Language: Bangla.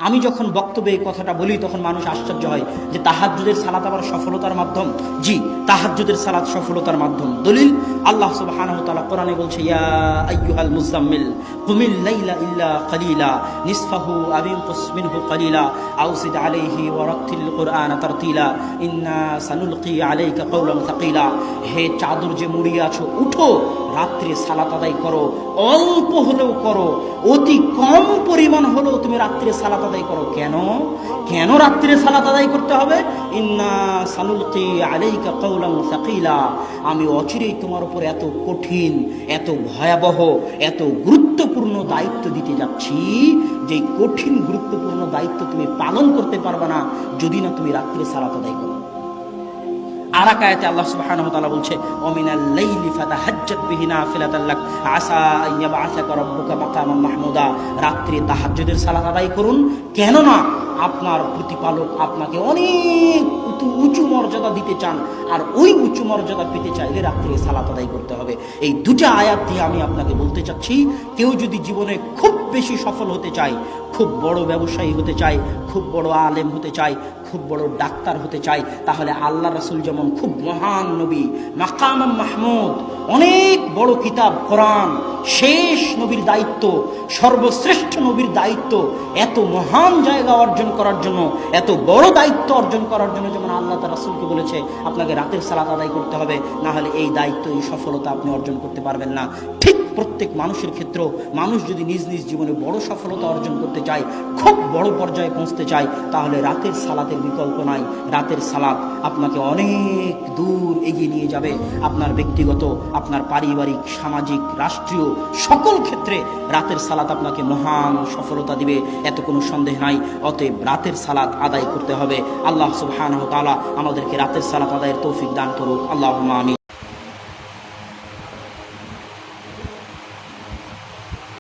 আমি যখন বক্তব্যে এই কথাটা বলি তখন মানুষ আশ্চর্য হয় যে তাহাজ্জুদের সালাত আবার সফলতার মাধ্যম। জি, তাহাজ্জুদের সালাত সফলতার মাধ্যম। দলিল আল্লাহ সুবহানাহু ওয়া তাআলা কোরআনে বলছে, ইয়া আইয়ুহাল মুযাম্মিল কুমিল লাইলা ইল্লা কালিলা নিসফাহু আও ইনকুস মিনহু কালিলা আও জিদ আলাইহি ওয়া রাত্তিল কুরআনা তারতিলা ইন্না সানুলকি আলাইকা কাওলান সাকিলা। হে চাদর যে মুড়িয়ে আছো, উঠো, রাত্রে সালাত আদায় করো, অল্প হলেও করো, অতি কম পরিমাণ হলেও তুমি রাত্রে সালাত আদায় করো। কেন কেন রাত্রে সালাত আদায় করতে হবে? ইন্না সানুলকি আলাইকা কাওলান সাকিলা, আমি অচিরেই তোমার উপর এত কঠিন, এত ভয়াবহ, এত গুরুত্বপূর্ণ দায়িত্ব দিতে যাচ্ছি, যে কঠিন গুরুত্বপূর্ণ দায়িত্ব তুমি পালন করতে পারবে না যদি না তুমি রাত্রে সালাত আদায় করো। আর এক আয়াতে আল্লাহ সুবহানাহু ওয়া তাআলা বলছে, ওমিনাল লাইলি ফাতাহাজ্জাত বিহি নাফিলাতাল লাক আসা আন ইয়াবআসাকা রাব্বুকা মাকামান মাহমুদা। রাত্রে তাহাজ্জুদের সালাত আদায় করুন, কেননা আপনার প্রতিপালক আপনাকে অনেক উঁচু মর্যাদা দিতে চান, আর ওই উঁচু মর্যাদা পেতে চাইলে রাত্রে সালাত আদায় করতে হবে। এই দুটো আয়াত দিয়ে আমি আপনাকে বলতে চাচ্ছি, কেউ যদি জীবনে খুব বেশি সফল হতে চায়, খুব বড় ব্যবসায়ী হতে চায়, খুব বড় আলেম হতে চায়, খুব বড় ডাক্তার হতে চায়, তাহলে আল্লাহ রাসূল যেমন খুব মহান নবী, মাকাম মাহমুদ, অনেক বড় কিতাব কোরআন, শেষ নবীর দায়িত্ব, সর্বশ্রেষ্ঠ নবীর দায়িত্ব, এত মহান জায়গা অর্জন করার জন্য, এত বড় দায়িত্ব অর্জন করার জন্য যেমন আল্লাহ তার রাসূলকে বলেছে আপনাকে রাতের সালাত আদায় করতে হবে, না হলে এই দায়িত্ব, এই সফলতা আপনি অর্জন করতে পারবেন না। ঠিক প্রত্যেক মানুষের ক্ষেত্রেও মানুষ যদি নিজ নিজ জীবনে বড় সফলতা অর্জন করতে চায়, খুব বড় পর্যায়ে পৌঁছতে চায়, তাহলে রাতের সালাতের বিকল্প নাই। রাতের সালাত আপনাকে অনেক দূর এগিয়ে নিয়ে যাবে। আপনার ব্যক্তিগত, আপনার পারিবারিক, সামাজিক, রাষ্ট্রীয় সকল ক্ষেত্রে রাতের সালাত আপনাকে মহান সফলতা দিবে, এত কোনো সন্দেহ নাই। অতএব রাতের সালাত আদায় করতে হবে। আল্লাহ সুবহানাহু ওয়া তাআলা আমাদেরকে রাতের সালাত আদায়ের তৌফিক দান করুক। আল্লাহুম্মা আমিন।